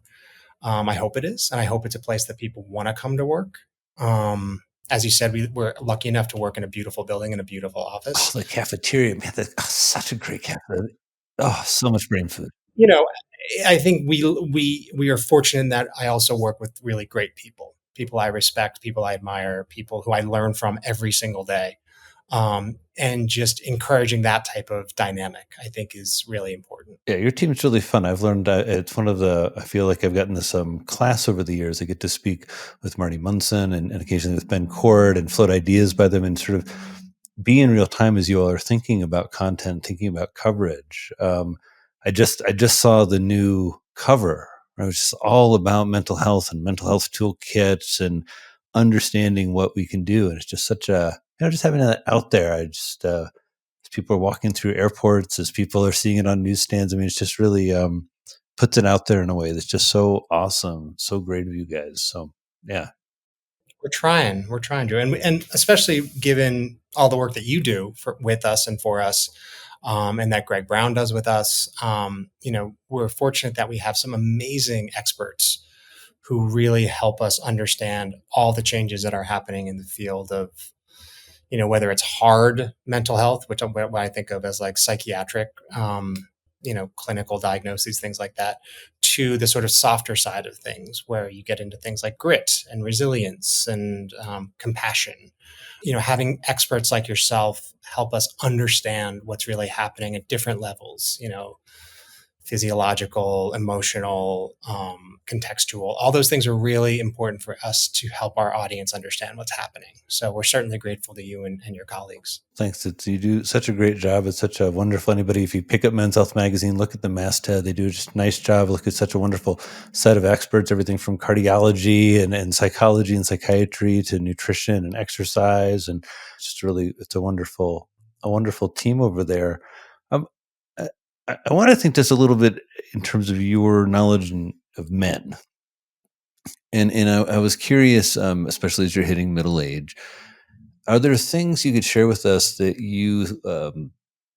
I hope it is. And I hope it's a place that people want to come to work. As you said, we're lucky enough to work in a beautiful building in a beautiful Oh, office. the cafeteria, man, such a great cafeteria. Oh, so much brain food. You know, I think we are fortunate in that I also work with really great people I respect, people I admire, people who I learn from every single day. And just encouraging that type of dynamic, I think, is really important. Yeah, your team's really fun. I've learned it's one of the, I feel like I've gotten this class over the years. I get to speak with Marty Munson and occasionally with Ben Cord and float ideas by them and sort of be in real time as you all are thinking about content, thinking about coverage. I just saw the new cover where it was just all about mental health and mental health toolkits and understanding what we can do. And it's just such a, just having that out there. As people are walking through airports, as people are seeing it on newsstands, I mean, it's just really puts it out there in a way that's just so awesome, so great of you guys. So yeah. We're trying to, and especially given all the work that you do with us and for us, and that Greg Brown does with us. We're fortunate that we have some amazing experts who really help us understand all the changes that are happening in the field of, whether it's hard mental health, which what I think of as like psychiatric, clinical diagnoses, things like that, to the sort of softer side of things, where you get into things like grit and resilience and compassion. Having experts like yourself help us understand what's really happening at different levels, physiological, emotional, contextual. All those things are really important for us to help our audience understand what's happening. So we're certainly grateful to you and your colleagues. Thanks. You do such a great job. It's such a wonderful, anybody, if you pick up Men's Health Magazine, look at the masthead. They do just a nice job. Look at such a wonderful set of experts, everything from cardiology and psychology and psychiatry to nutrition and exercise. And just really, it's a wonderful team over there. I, I want to think just a little bit in terms of your knowledge of men. And I was curious, especially as you're hitting middle age, are there things you could share with us that you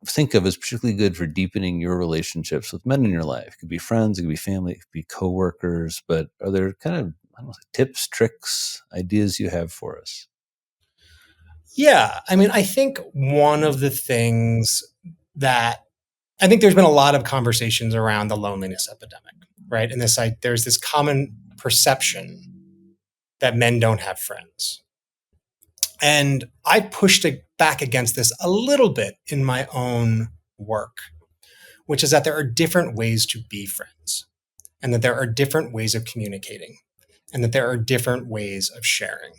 think of as particularly good for deepening your relationships with men in your life? It could be friends, it could be family, it could be coworkers, but are there kind of, I don't know, tips, tricks, ideas you have for us? Yeah. I mean, I think one of the things that I think there's been a lot of conversations around the loneliness epidemic, right? And there's this common perception that men don't have friends. And I pushed back against this a little bit in my own work, which is that there are different ways to be friends, and that there are different ways of communicating, and that there are different ways of sharing.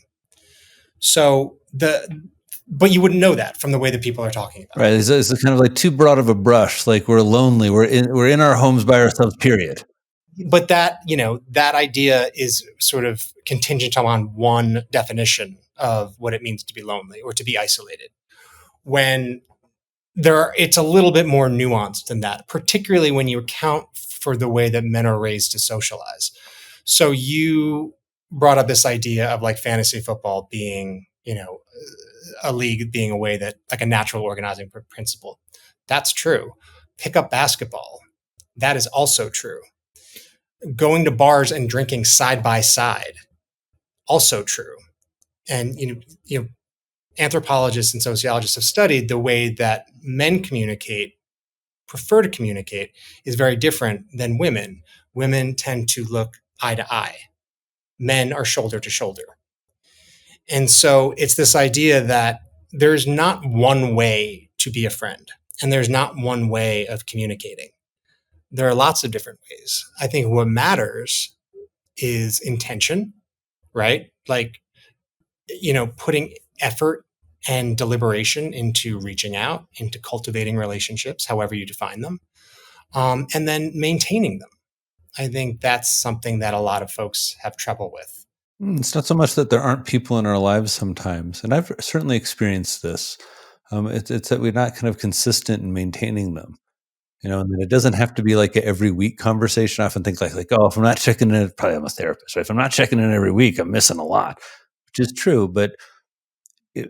But you wouldn't know that from the way that people are talking about Right. It's kind of like too broad of a brush. Like we're lonely. We're in our homes by ourselves, period. But that idea is sort of contingent on one definition of what it means to be lonely or to be isolated, when it's a little bit more nuanced than that, particularly when you account for the way that men are raised to socialize. So you brought up this idea of like fantasy football being, a league being a way that, like, a natural organizing principle. That's true. Pick up basketball. That is also true. Going to bars and drinking side by side, also true. And anthropologists and sociologists have studied the way that men prefer to communicate is very different than women. Women tend to look eye to eye. Men are shoulder to shoulder. And so it's this idea that there's not one way to be a friend, and there's not one way of communicating. There are lots of different ways. I think what matters is intention, right? Like, putting effort and deliberation into reaching out, into cultivating relationships, however you define them, and then maintaining them. I think that's something that a lot of folks have trouble with. It's not so much that there aren't people in our lives sometimes, and I've certainly experienced this. It's that we're not kind of consistent in maintaining them. And it doesn't have to be like an every week conversation. I often think like, oh, if I'm not checking in, probably I'm a therapist, right? If I'm not checking in every week, I'm missing a lot, which is true. But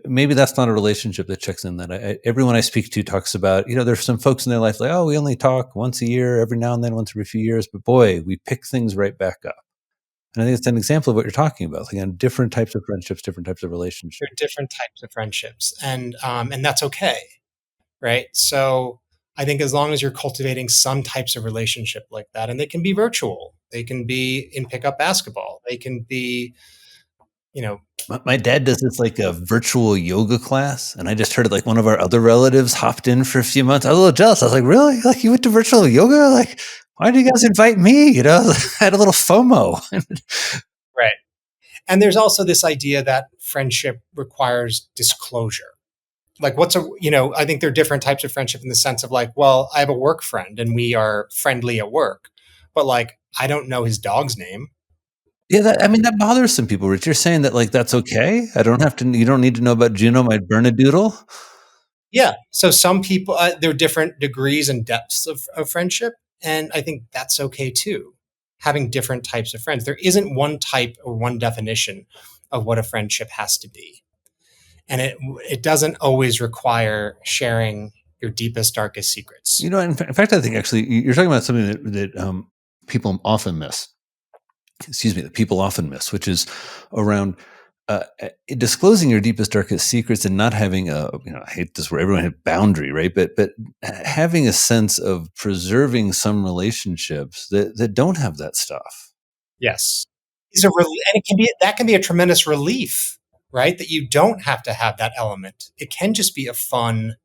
maybe that's not a relationship that checks in. That everyone I speak to talks about, there's some folks in their life like, oh, we only talk once a year, every now and then, once every few years. But boy, we pick things right back up. And I think it's an example of what you're talking about. Again, different types of friendships, different types of relationships. There are different types of friendships, and that's okay, right? So I think as long as you're cultivating some types of relationship like that, and they can be virtual, they can be in pickup basketball, they can be, My dad does this like a virtual yoga class, and I just heard like one of our other relatives hopped in for a few months. I was a little jealous. I was like, really? Like you went to virtual yoga? Like, why did you guys invite me? I had a little FOMO. Right. And there's also this idea that friendship requires disclosure. Like I think there are different types of friendship in the sense of like, well, I have a work friend and we are friendly at work, but like I don't know his dog's name. Yeah, I mean, that bothers some people, Rich. You're saying that, like, that's okay? You don't need to know about Juno, my Bernedoodle? Yeah. So some people, there are different degrees and depths of friendship. And I think that's okay too. Having different types of friends. There isn't one type or one definition of what a friendship has to be. And it doesn't always require sharing your deepest, darkest secrets. In fact, I think actually you're talking about something that people often miss. Excuse me, that people often miss, which is around disclosing your deepest, darkest secrets and not having I hate this where everyone had boundary, right? But having a sense of preserving some relationships that don't have that stuff. Yes. And that can be a tremendous relief, right? That you don't have to have that element. It can just be a fun,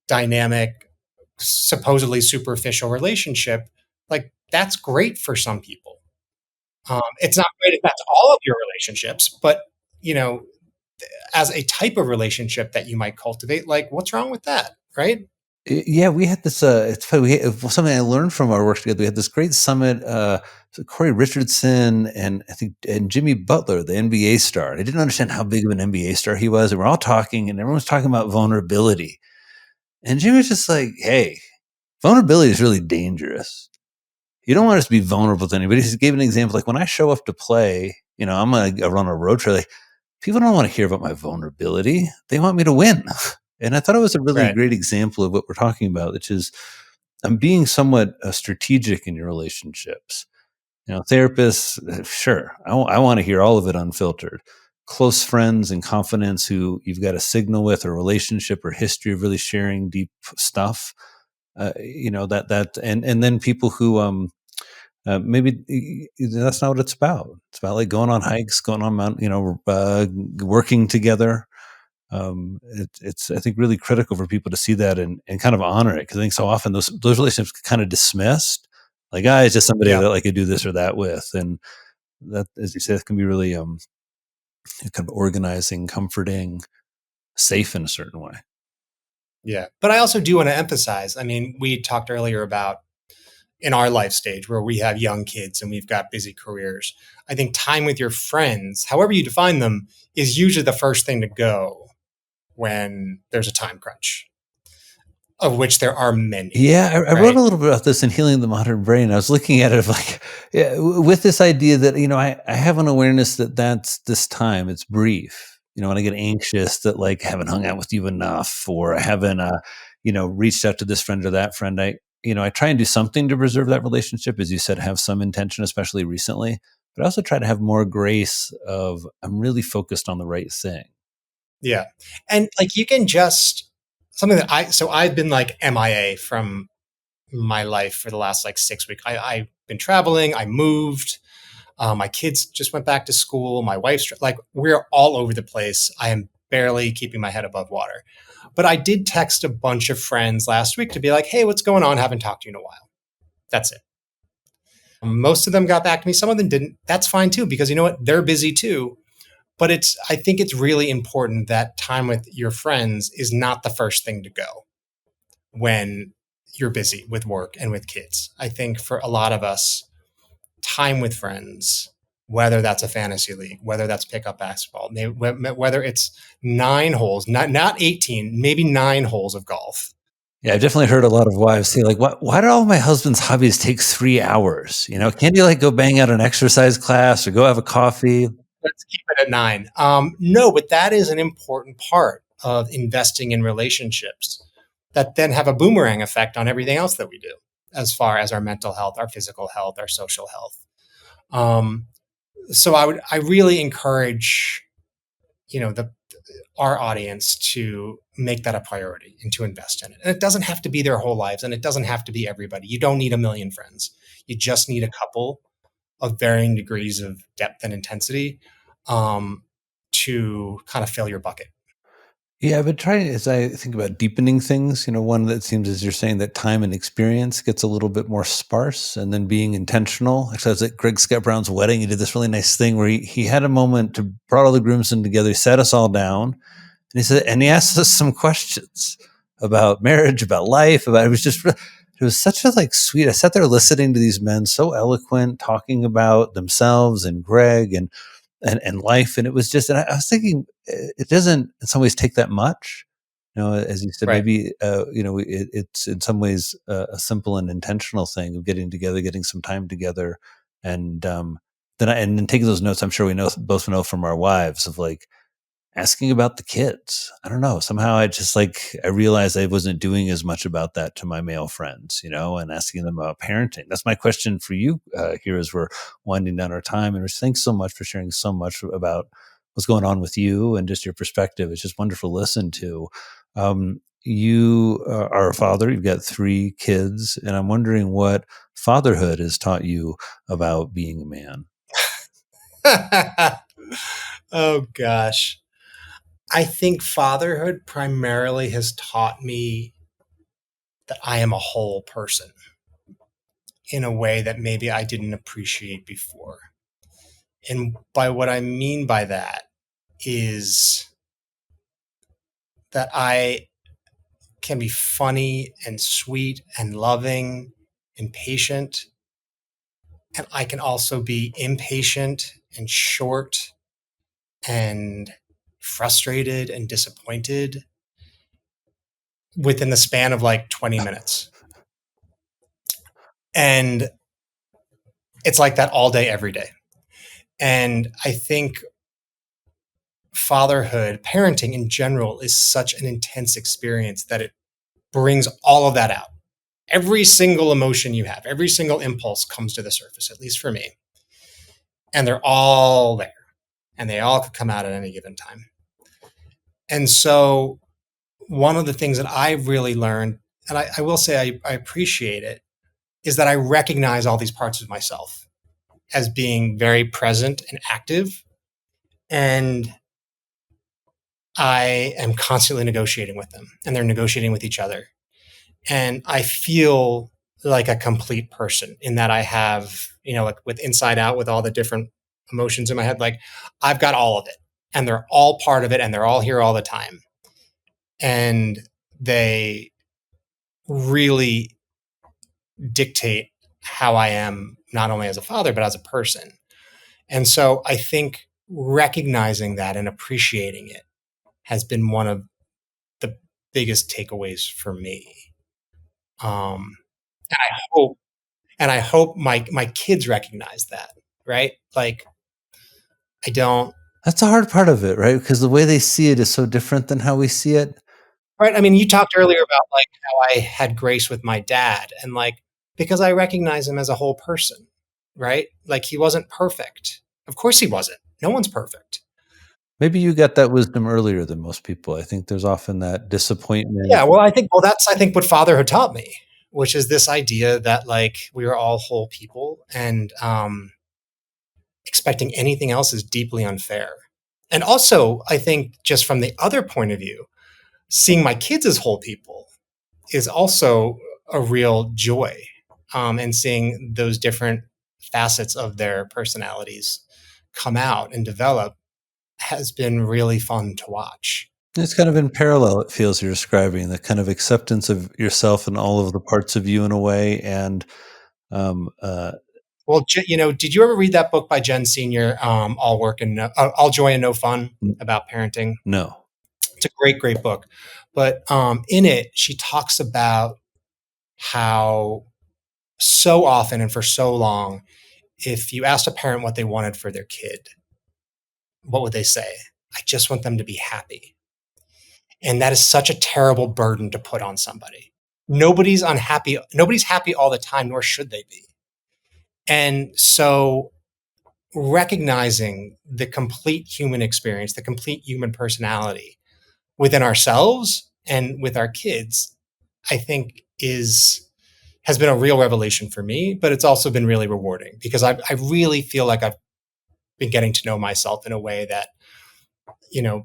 dynamic, supposedly superficial relationship. Like that's great for some people. It's not great if that's all of your relationships, but you know, as a type of relationship that you might cultivate, like what's wrong with that, right? Yeah, we had this. It's funny. Something I learned from our work together. We had this great summit. So Corey Richardson and Jimmy Butler, the NBA star. And I didn't understand how big of an NBA star he was. And we're all talking, and everyone's talking about vulnerability. And Jimmy was just like, "Hey, vulnerability is really dangerous. You don't want us to be vulnerable to anybody." He just gave an example, like when I show up to play. I'm gonna run a road trip. Like, people don't want to hear about my vulnerability. They want me to win. And I thought it was a really Right. great example of what we're talking about, which is being somewhat strategic in your relationships. Therapists, sure, I want to hear all of it unfiltered. Close friends and confidants who you've got a signal with, or relationship or history of really sharing deep stuff. And then people who maybe that's not what it's about. It's about like going on hikes, going on working together. It's I think really critical for people to see that and kind of honor it, because I think so often those relationships get kind of dismissed, like, it's just somebody Yeah. that I could do this or that with, and that, as you said, can be really kind of organizing, comforting, safe in a certain way. Yeah. But I also do want to emphasize, I mean, we talked earlier about in our life stage where we have young kids and we've got busy careers. I think time with your friends, however you define them, is usually the first thing to go when there's a time crunch, of which there are many, Yeah, I wrote right? a little bit about this in Healing the Modern Brain. I was looking at it of like, yeah, with this idea that, I have an awareness that that's this time, it's brief. When I get anxious that, like, I haven't hung out with you enough, or I haven't, reached out to this friend or that friend. I try and do something to preserve that relationship, as you said, have some intention, especially recently. But I also try to have more grace of, I'm really focused on the right thing. Yeah. And like you can just something that I've been like MIA from my life for the last like 6 weeks. I've been traveling, I moved. My kids just went back to school. My wife's like, we're all over the place. I am barely keeping my head above water. But I did text a bunch of friends last week to be like, hey, what's going on? Haven't talked to you in a while. That's it. Most of them got back to me. Some of them didn't. That's fine too, because you know what? They're busy too. But I think it's really important that time with your friends is not the first thing to go when you're busy with work and with kids. I think for a lot of us, time with friends, whether that's a fantasy league, whether that's pickup basketball, whether it's 9 holes, not 18, maybe 9 holes of golf. Yeah, I've definitely heard a lot of wives say, like, why do all my husband's hobbies take 3 hours? Can't you, like, go bang out an exercise class or go have a coffee? Let's keep it at 9. No, but that is an important part of investing in relationships that then have a boomerang effect on everything else that we do, as far as our mental health, our physical health, our social health. Um, so I really encourage, the our audience to make that a priority and to invest in it. And it doesn't have to be their whole lives, and it doesn't have to be everybody. You don't need a million friends. You just need a couple of varying degrees of depth and intensity um, to kind of fill your bucket. Yeah, I've been trying, as I think about deepening things, one that seems, as you're saying, that time and experience gets a little bit more sparse, and then being intentional. Actually, I was at Greg Scott Brown's wedding. He did this really nice thing where he had a moment to brought all the groomsmen together. He sat us all down, and he asked us some questions about marriage, about life, about, it was just, It was such a like sweet. I sat there listening to these men so eloquent, talking about themselves and Greg and life, and it was just. And I was thinking, it doesn't in some ways take that much. As you said, Right. maybe it's in some ways a simple and intentional thing of getting together, getting some time together, and then taking those notes. I'm sure we both know from our wives of like asking about the kids. I don't know. Somehow I realized I wasn't doing as much about that to my male friends, and asking them about parenting. That's my question for you here as we're winding down our time. And Rich, thanks so much for sharing so much about what's going on with you and just your perspective. It's just wonderful to listen to. You are a father. You've got 3 kids, and I'm wondering what fatherhood has taught you about being a man. Oh gosh. I think fatherhood primarily has taught me that I am a whole person in a way that maybe I didn't appreciate before. And by what I mean by that is that I can be funny and sweet and loving and patient. And I can also be impatient and short and frustrated and disappointed within the span of like 20 minutes. And it's like that all day, every day. And I think fatherhood, parenting in general, is such an intense experience that it brings all of that out. Every single emotion you have, every single impulse comes to the surface, at least for me. And they're all there and they all could come out at any given time. And so, one of the things that I really learned, and I will say I appreciate it, is that I recognize all these parts of myself as being very present and active. And I am constantly negotiating with them and they're negotiating with each other. And I feel like a complete person in that I have, like with inside out, with all the different emotions in my head, like I've got all of it and they're all part of it and they're all here all the time. And they really dictate how I am, not only as a father, but as a person. And so I think recognizing that and appreciating it has been one of the biggest takeaways for me. Um, and I hope, and I hope my kids recognize that, right? Like I don't, That's a hard part of it, right? Because the way they see it is so different than how we see it. right? I mean, you talked earlier about like how I had grace with my dad, and like because I recognize him as a whole person, right? Like he wasn't perfect. Of course he wasn't. No one's perfect. Maybe you got that wisdom earlier than most people. I think there's often that disappointment. Yeah, well, that's I think what fatherhood taught me, which is this idea that like we are all whole people, and expecting anything else is deeply unfair. And also, I think just from the other point of view, seeing my kids as whole people is also a real joy, and seeing those different facets of their personalities come out and develop has been really fun to watch. It's kind of in parallel, it feels you're describing the kind of acceptance of yourself and all of the parts of you in a way. And um, uh, Well, did you ever read that book by Jen Senior, All Joy and No Fun, n- about parenting? no. It's a great, great book. But in it, she talks about how so often and for so long, if you asked a parent what they wanted for their kid, what would they say? I just want them to be happy. And that is such a terrible burden to put on somebody. Nobody's unhappy. Nobody's happy all the time, nor should they be. And so recognizing the complete human experience, the complete human personality within ourselves and with our kids, I think has been a real revelation for me, but it's also been really rewarding because I really feel like I've been getting to know myself in a way that,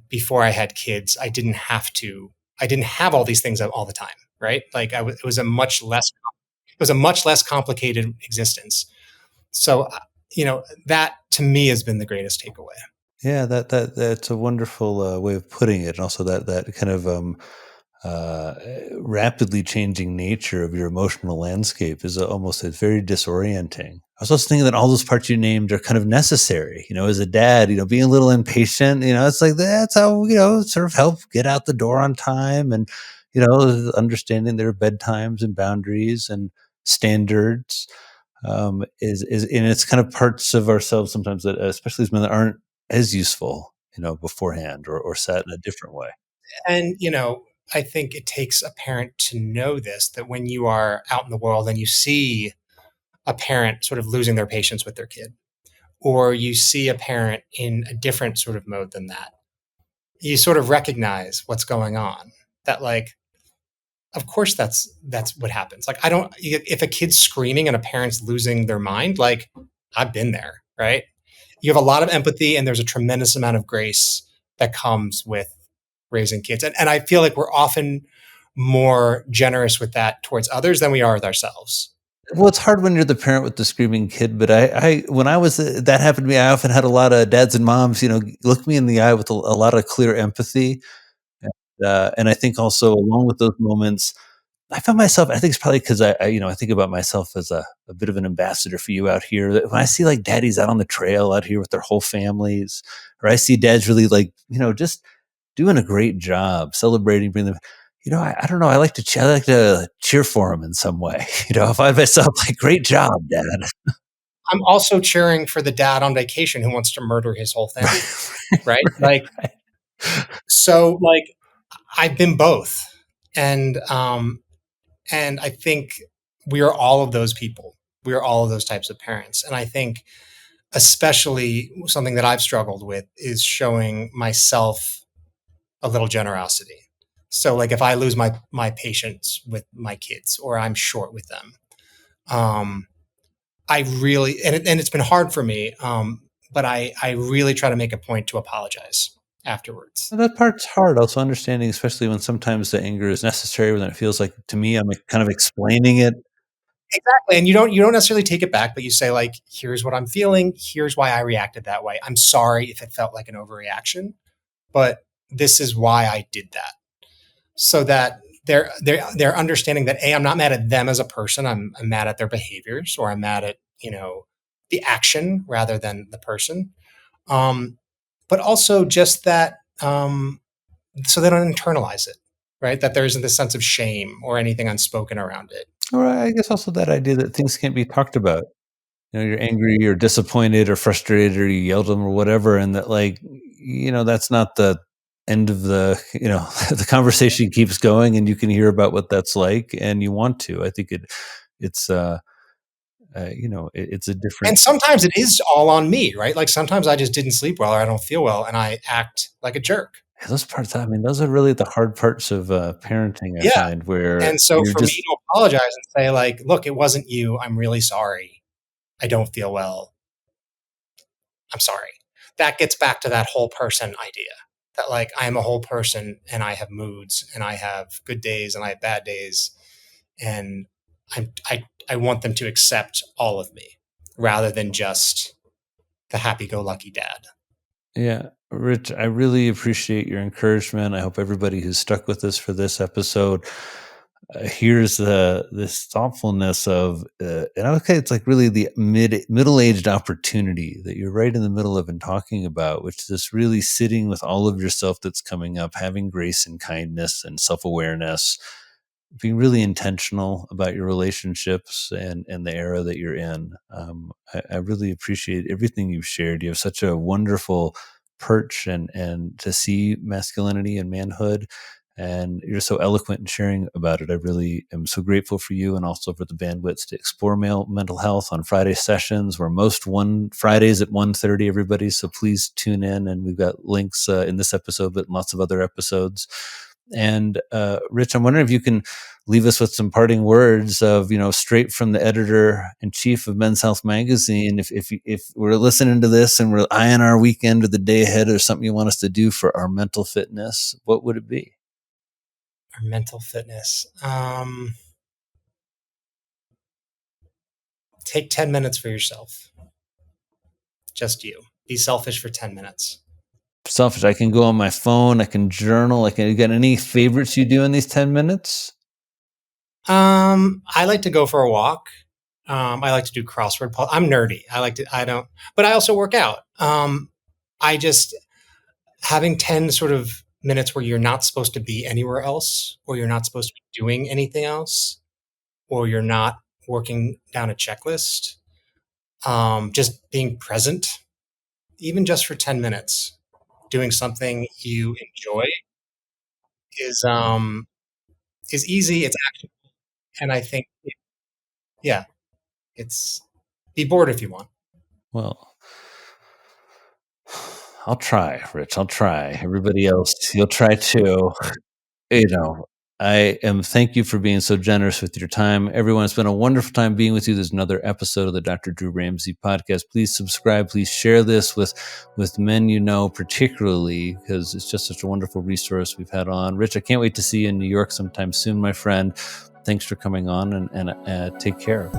before I had kids, I didn't have all these things all the time, right? Like it was a much less complicated existence. So, that to me has been the greatest takeaway. Yeah, that's a wonderful way of putting it. And also that kind of uh, rapidly changing nature of your emotional landscape is almost it's very disorienting. I was also thinking that all those parts you named are kind of necessary. As a dad, being a little impatient, it's like that's how sort of help get out the door on time, and understanding their bedtimes and boundaries and standards is and it's kind of parts of ourselves sometimes that, especially as men, that aren't as useful, beforehand or set in a different way. And, I think it takes a parent to know this, that when you are out in the world and you see a parent sort of losing their patience with their kid, or you see a parent in a different sort of mode than that, you sort of recognize what's going on. That, like, of course that's what happens. Like, I don't if a kid's screaming and a parent's losing their mind, like, I've been there, right? You have a lot of empathy and there's a tremendous amount of grace that comes with raising kids. And I feel like we're often more generous with that towards others than we are with ourselves. Well, it's hard when you're the parent with the screaming kid, but I when I was that happened to me, I often had a lot of dads and moms, look me in the eye with a lot of clear empathy, and I think also along with those moments, I found myself. I think it's probably because I think about myself as a bit of an ambassador for you out here. That when I see like daddies out on the trail out here with their whole families, or I see dads really like just doing a great job celebrating, bringing them. I don't know. I like to cheer for them in some way. I find myself like, great job, dad. I'm also cheering for the dad on vacation who wants to murder his whole family, right? Right, Like, right. so, like, I've been both. And and I think we are all of those people. We are all of those types of parents. And I think especially something that I've struggled with is showing myself a little generosity. So, like, if I lose my patience with my kids or I'm short with them, um, I really and it's been hard for me, but I really try to make a point to apologize afterwards. That part's hard. Also understanding, especially when sometimes the anger is necessary, when it feels like to me, I'm like, kind of explaining it. Exactly, and you don't necessarily take it back, but you say, like, here's what I'm feeling. Here's why I reacted that way. I'm sorry if it felt like an overreaction, but this is why I did that. So that they're understanding that, I'm not mad at them as a person. I'm mad at their behaviors, or I'm mad at the action rather than the person. Um, but also just that, so they don't internalize it, right? That there isn't this sense of shame or anything unspoken around it. Or I guess also that idea that things can't be talked about. You're angry or disappointed or frustrated or you yelled at them or whatever, and that like that's not the end of the the conversation keeps going, and you can hear about what that's like, and you want to. I think it's it's a different. And sometimes it is all on me, right? Like, sometimes I just didn't sleep well or I don't feel well and I act like a jerk. Yeah, those parts, I mean, those are really the hard parts of parenting, I Yeah. find, where And so you're for me just to apologize and say, like, look, it wasn't you. I'm really sorry. I don't feel well. I'm sorry. That gets back to that whole person idea, that, like, I am a whole person and I have moods and I have good days and I have bad days. And I want them to accept all of me rather than just the happy go lucky dad. yeah. Rich, I really appreciate your encouragement. I hope everybody who's stuck with us for this episode hears this thoughtfulness of and okay, it's like really the middle-aged opportunity that you're right in the middle of and talking about, which is this really sitting with all of yourself that's coming up, having grace and kindness and self-awareness, being really intentional about your relationships and the era that you're in. I really appreciate everything you've shared. You have such a wonderful perch and to see masculinity and manhood, and you're so eloquent in sharing about it. I really am so grateful for you, and also for the bandwidth to explore male mental health on Friday sessions. We're most one Fridays at 1:30, everybody. So please tune in, and we've got links in this episode, but lots of other episodes. And Rich, I'm wondering if you can leave us with some parting words of, straight from the editor in chief of Men's Health Magazine. If we're listening to this and we're eyeing our weekend or the day ahead, or something you want us to do for our mental fitness, what would it be? Or mental fitness. Take 10 minutes for yourself. Just you. Be selfish for 10 minutes. selfish. I can go on my phone. I can journal. You got any favorites you do in these 10 minutes? I like to go for a walk. I like to do I'm nerdy. But I also work out. I just having 10 sort of minutes where you're not supposed to be anywhere else, or you're not supposed to be doing anything else, or you're not working down a checklist. Just being present, even just for 10 minutes, doing something you enjoy is, is easy. It's action. And I think, yeah, it's be bored if you want. Well, I'll try, Rich. I'll try. Everybody else, you'll try too. You know, thank you for being so generous with your time. Everyone, it's been a wonderful time being with you. There's another episode of the Dr. Drew Ramsey podcast. Please subscribe. Please share this with men you know, particularly because it's just such a wonderful resource we've had on. Rich, I can't wait to see you in New York sometime soon, my friend. Thanks for coming on and take care.